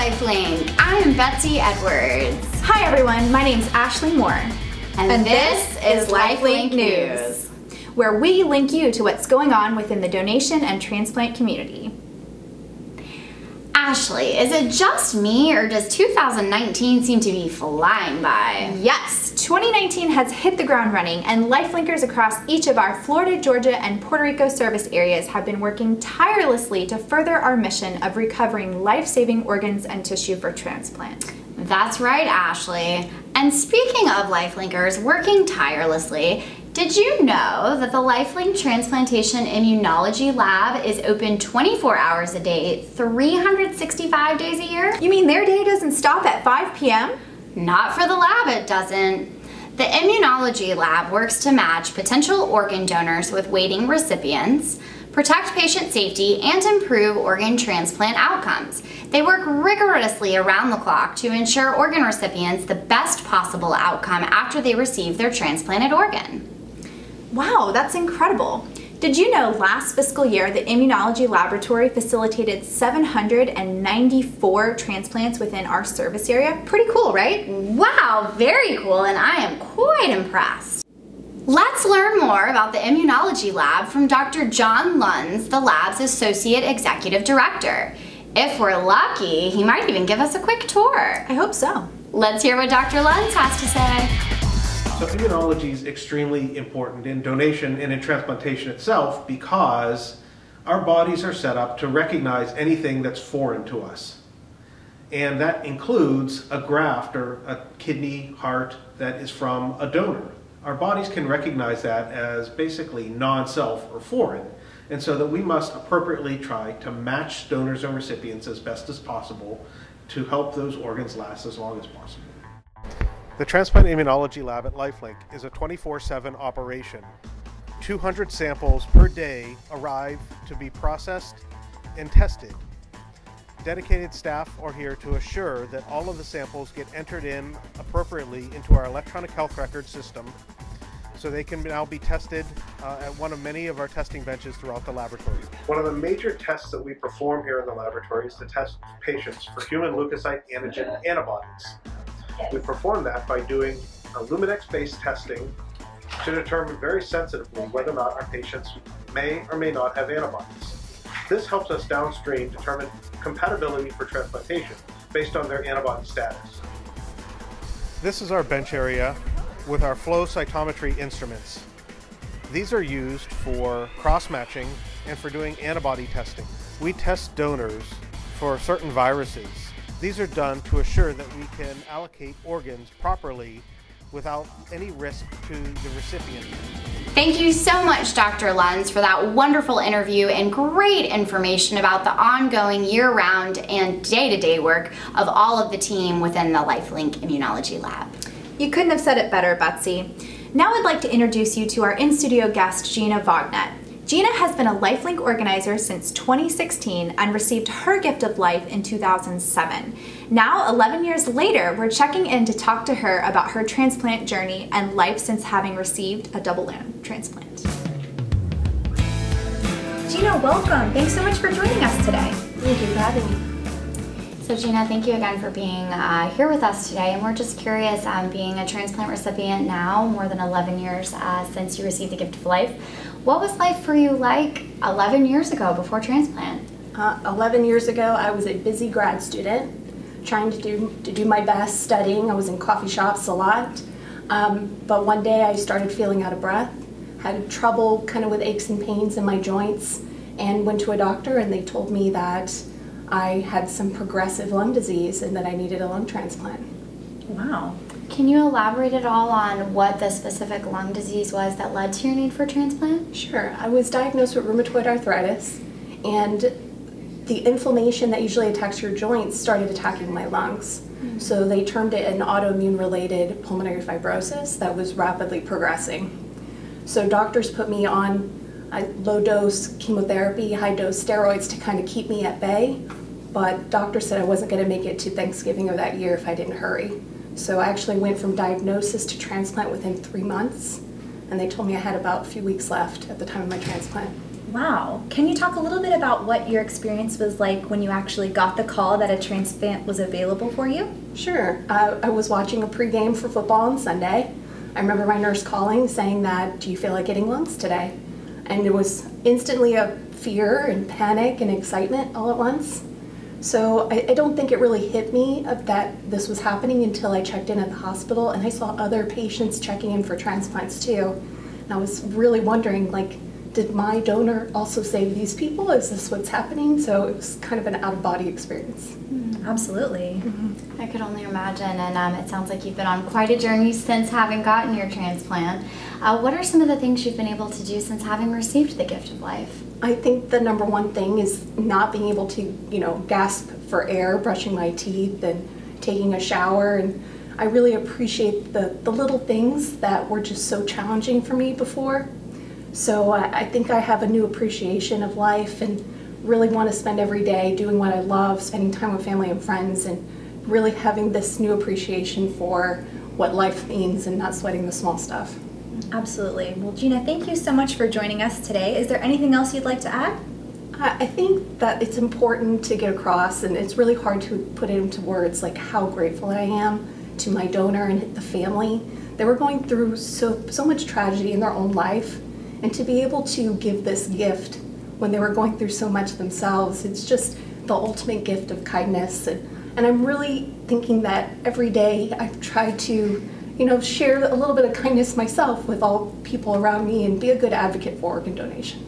LifeLink. I am Betsy Edwards. Hi everyone, my name's Ashley Moore. And this is LifeLink News, where we link you to what's going on within the donation and transplant community. Ashley, is it just me or does 2019 seem to be flying by? Yes, 2019 has hit the ground running, and LifeLinkers across each of our Florida, Georgia, and Puerto Rico service areas have been working tirelessly to further our mission of recovering life-saving organs and tissue for transplant. That's right, Ashley. And speaking of LifeLinkers working tirelessly, did you know that the LifeLink Transplantation Immunology Lab is open 24 hours a day, 365 days a year? You mean their day doesn't stop at 5 p.m.? Not for the lab, it doesn't. The Immunology Lab works to match potential organ donors with waiting recipients, protect patient safety, and improve organ transplant outcomes. They work rigorously around the clock to ensure organ recipients the best possible outcome after they receive their transplanted organ. Wow, that's incredible. Did you know last fiscal year the Immunology Laboratory facilitated 794 transplants within our service area? Pretty cool, right? Wow, very cool, and I am quite impressed. Let's learn more about the Immunology Lab from Dr. John Lunds, the lab's Associate Executive Director. If we're lucky, he might even give us a quick tour. I hope so. Let's hear what Dr. Lunds has to say. So immunology is extremely important in donation and in transplantation itself because our bodies are set up to recognize anything that's foreign to us. And that includes a graft or a kidney, heart that is from a donor. Our bodies can recognize that as basically non-self or foreign. And so that we must appropriately try to match donors and recipients as best as possible to help those organs last as long as possible. The Transplant Immunology Lab at LifeLink is a 24/7 operation. 200 samples per day arrive to be processed and tested. Dedicated staff are here to assure that all of the samples get entered in appropriately into our electronic health record system so they can now be tested at one of many of our testing benches throughout the laboratory. One of the major tests that we perform here in the laboratory is to test patients for human leukocyte antigen antibodies. We perform that by doing a Luminex-based testing to determine very sensitively whether or not our patients may or may not have antibodies. This helps us downstream determine compatibility for transplantation based on their antibody status. This is our bench area with our flow cytometry instruments. These are used for cross-matching and for doing antibody testing. We test donors for certain viruses. These are done to assure that we can allocate organs properly without any risk to the recipient. Thank you so much, Dr. Lunds, for that wonderful interview and great information about the ongoing year-round and day-to-day work of all of the team within the LifeLink Immunology Lab. You couldn't have said it better, Betsy. Now I'd like to introduce you to our in-studio guest, Gina Barnett. Gina has been a LifeLink organizer since 2016 and received her gift of life in 2007. Now, 11 years later, we're checking in to talk to her about her transplant journey and life since having received a double limb transplant. Gina, welcome. Thanks so much for joining us today. Thank you for having me. So Gina, thank you again for being here with us today, and we're just curious, being a transplant recipient now, more than 11 years since you received the gift of life, what was life for you like 11 years ago before transplant? 11 years ago, I was a busy grad student, trying to do my best studying. I was in coffee shops a lot, but one day I started feeling out of breath, had trouble kind of with aches and pains in my joints, and went to a doctor, and they told me that I had some progressive lung disease and that I needed a lung transplant. Wow. Can you elaborate at all on what the specific lung disease was that led to your need for transplant? Sure. I was diagnosed with rheumatoid arthritis, and the inflammation that usually attacks your joints started attacking my lungs. Mm-hmm. So they termed it an autoimmune-related pulmonary fibrosis that was rapidly progressing. So doctors put me on low-dose chemotherapy, high-dose steroids to kind of keep me at bay, but doctors said I wasn't going to make it to Thanksgiving of that year if I didn't hurry. So I actually went from diagnosis to transplant within 3 months, and they told me I had about a few weeks left at the time of my transplant. Wow. Can you talk a little bit about what your experience was like when you actually got the call that a transplant was available for you? Sure. I was watching a pregame for football on Sunday. I remember my nurse calling saying that, "Do you feel like getting lungs today?" And it was instantly a fear and panic and excitement all at once. So I don't think it really hit me that this was happening until I checked in at the hospital and I saw other patients checking in for transplants too. And I was really wondering, like, did my donor also save these people? Is this what's happening? So it was kind of an out-of-body experience. Absolutely. I could only imagine, and it sounds like you've been on quite a journey since having gotten your transplant. What are some of the things you've been able to do since having received the gift of life? I think the number one thing is not being able to, gasp for air, brushing my teeth and taking a shower. And I really appreciate the little things that were just so challenging for me before. So I think I have a new appreciation of life and really want to spend every day doing what I love, spending time with family and friends, and really having this new appreciation for what life means and not sweating the small stuff. Absolutely. Well, Gina, thank you so much for joining us today. Is there anything else you'd like to add? I think that it's important to get across, and it's really hard to put it into words, like how grateful I am to my donor and the family. They were going through so much tragedy in their own life, and to be able to give this gift when they were going through so much themselves, it's just the ultimate gift of kindness. And I'm really thinking that every day I try to share a little bit of kindness myself with all people around me and be a good advocate for organ donation.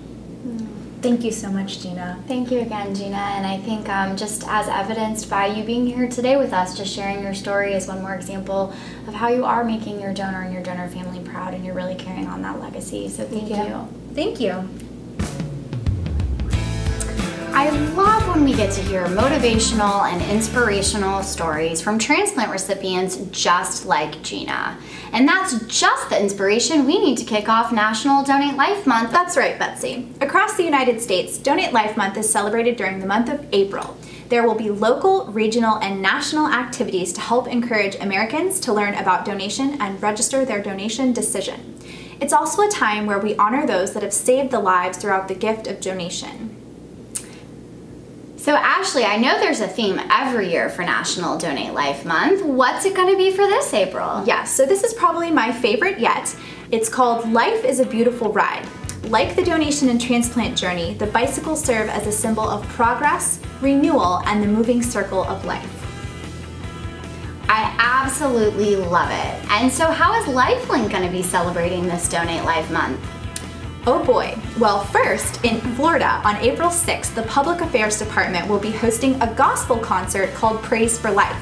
Thank you so much, Gina. Thank you again, Gina. And I think just as evidenced by you being here today with us, just sharing your story is one more example of how you are making your donor and your donor family proud, and you're really carrying on that legacy. So thank you. Thank you. I love when we get to hear motivational and inspirational stories from transplant recipients just like Gina. And that's just the inspiration we need to kick off National Donate Life Month. That's right, Betsy. Across the United States, Donate Life Month is celebrated during the month of April. There will be local, regional, and national activities to help encourage Americans to learn about donation and register their donation decision. It's also a time where we honor those that have saved the lives throughout the gift of donation. So Ashley, I know there's a theme every year for National Donate Life Month. What's it going to be for this April? Yes, so this is probably my favorite yet. It's called Life is a Beautiful Ride. Like the donation and transplant journey, the bicycles serve as a symbol of progress, renewal, and the moving circle of life. I absolutely love it. And so how is LifeLink going to be celebrating this Donate Life Month? Oh boy. Well, first, in Florida, on April 6th, the Public Affairs Department will be hosting a gospel concert called Praise for Life.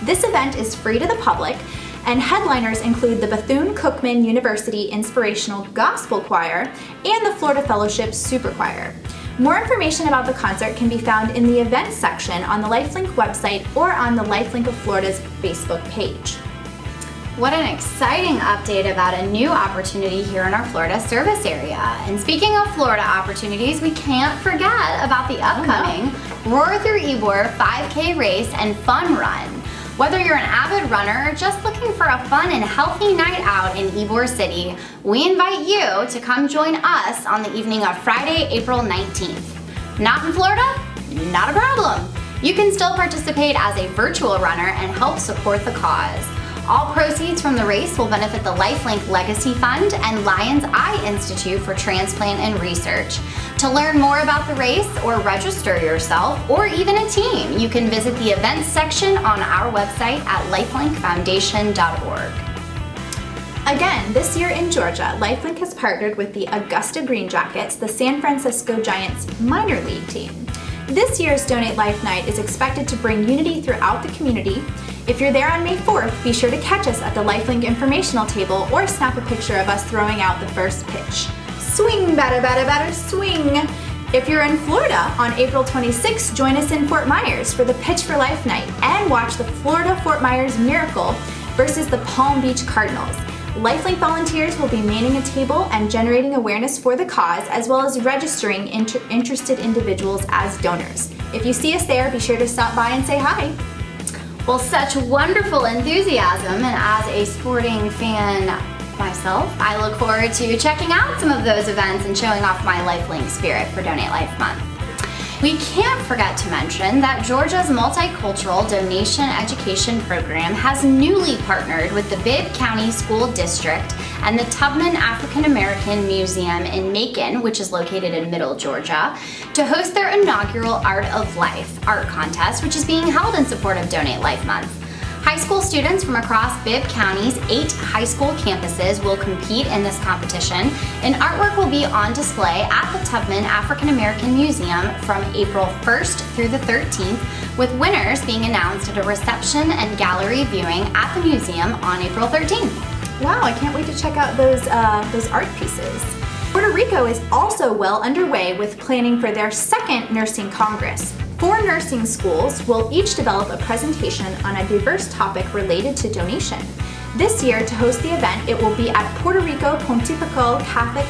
This event is free to the public, and headliners include the Bethune-Cookman University Inspirational Gospel Choir and the Florida Fellowship Super Choir. More information about the concert can be found in the events section on the LifeLink website or on the LifeLink of Florida's Facebook page. What an exciting update about a new opportunity here in our Florida service area. And speaking of Florida opportunities, we can't forget about the upcoming Roar Through Ybor 5K race and fun run. Whether you're an avid runner or just looking for a fun and healthy night out in Ybor City, we invite you to come join us on the evening of Friday, April 19th. Not in Florida? Not a problem. You can still participate as a virtual runner and help support the cause. All proceeds from the race will benefit the LifeLink Legacy Fund and Lions Eye Institute for Transplant and Research. To learn more about the race or register yourself or even a team, you can visit the events section on our website at lifelinkfoundation.org. Again, this year in Georgia, LifeLink has partnered with the Augusta Green Jackets, the San Francisco Giants minor league team. This year's Donate Life Night is expected to bring unity throughout the community. If you're there on May 4th, be sure to catch us at the LifeLink informational table or snap a picture of us throwing out the first pitch. Swing, batter, batter, batter, swing! If you're in Florida, on April 26th, join us in Fort Myers for the Pitch for Life Night and watch the Florida Fort Myers Miracle versus the Palm Beach Cardinals. LifeLink volunteers will be manning a table and generating awareness for the cause, as well as registering interested individuals as donors. If you see us there, be sure to stop by and say hi. Well, such wonderful enthusiasm, and as a sporting fan myself, I look forward to checking out some of those events and showing off my LifeLink spirit for Donate Life Month. We can't forget to mention that Georgia's Multicultural Donation Education Program has newly partnered with the Bibb County School District and the Tubman African American Museum in Macon, which is located in Middle Georgia, to host their inaugural Art of Life art contest, which is being held in support of Donate Life Month. High school students from across Bibb County's 8 high school campuses will compete in this competition, and artwork will be on display at the Tubman African American Museum from April 1st through the 13th, with winners being announced at a reception and gallery viewing at the museum on April 13th. Wow, I can't wait to check out those art pieces. Puerto Rico is also well underway with planning for their second Nursing Congress. 4 nursing schools will each develop a presentation on a diverse topic related to donation. This year, to host the event, it will be at Puerto Rico Pontifical Catholic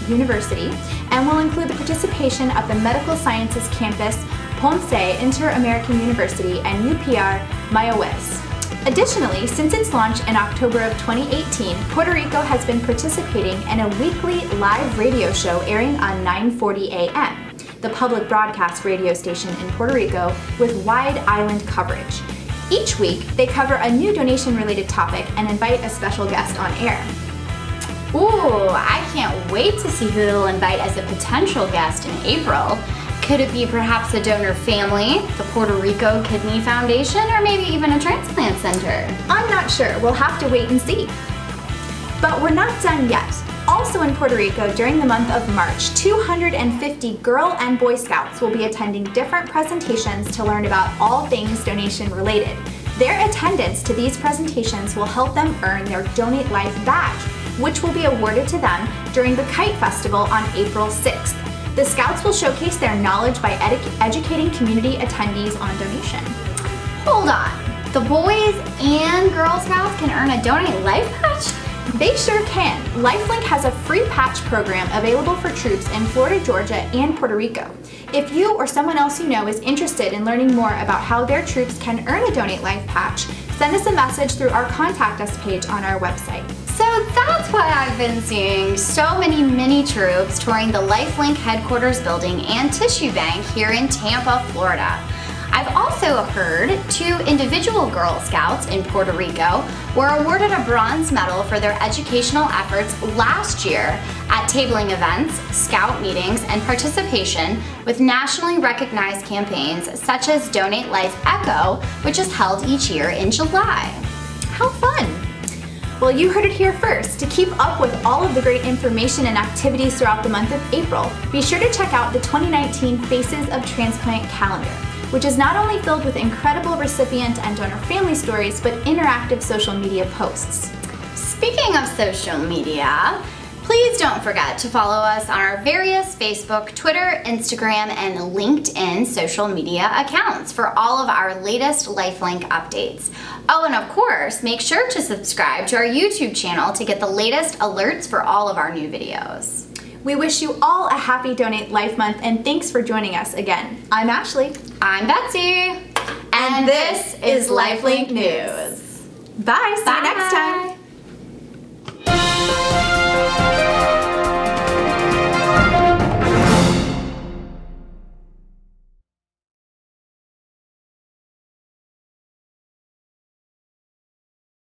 University and will include the participation of the Medical Sciences Campus, Ponce Inter-American University, and UPR Mayahuez. Additionally, since its launch in October of 2018, Puerto Rico has been participating in a weekly live radio show airing on 9:40 a.m., the public broadcast radio station in Puerto Rico with wide island coverage. Each week, they cover a new donation-related topic and invite a special guest on air. Ooh, I can't wait to see who they'll invite as a potential guest in April. Could it be perhaps a donor family, the Puerto Rico Kidney Foundation, or maybe even a transplant center? I'm not sure. We'll have to wait and see. But we're not done yet. Also in Puerto Rico, during the month of March, 250 Girl and Boy Scouts will be attending different presentations to learn about all things donation related. Their attendance to these presentations will help them earn their Donate Life badge, which will be awarded to them during the Kite Festival on April 6th. The Scouts will showcase their knowledge by educating community attendees on donation. Hold on, the Boys and Girl Scouts can earn a Donate Life badge? They sure can. LifeLink has a free patch program available for troops in Florida, Georgia, and Puerto Rico. If you or someone else you know is interested in learning more about how their troops can earn a Donate Life patch, send us a message through our Contact Us page on our website. So that's why I've been seeing so many mini troops touring the LifeLink headquarters building and tissue bank here in Tampa, Florida. I've also heard 2 individual Girl Scouts in Puerto Rico were awarded a bronze medal for their educational efforts last year at tabling events, scout meetings, and participation with nationally recognized campaigns such as Donate Life Echo, which is held each year in July. How fun! Well, you heard it here first. To keep up with all of the great information and activities throughout the month of April, be sure to check out the 2019 Faces of Transplant calendar, which is not only filled with incredible recipient and donor family stories, but interactive social media posts. Speaking of social media, please don't forget to follow us on our various Facebook, Twitter, Instagram, and LinkedIn social media accounts for all of our latest LifeLink updates. Oh, and of course, make sure to subscribe to our YouTube channel to get the latest alerts for all of our new videos. We wish you all a happy Donate Life Month, and thanks for joining us again. I'm Ashley. I'm Betsy. And this is LifeLink News. Bye. See you next time.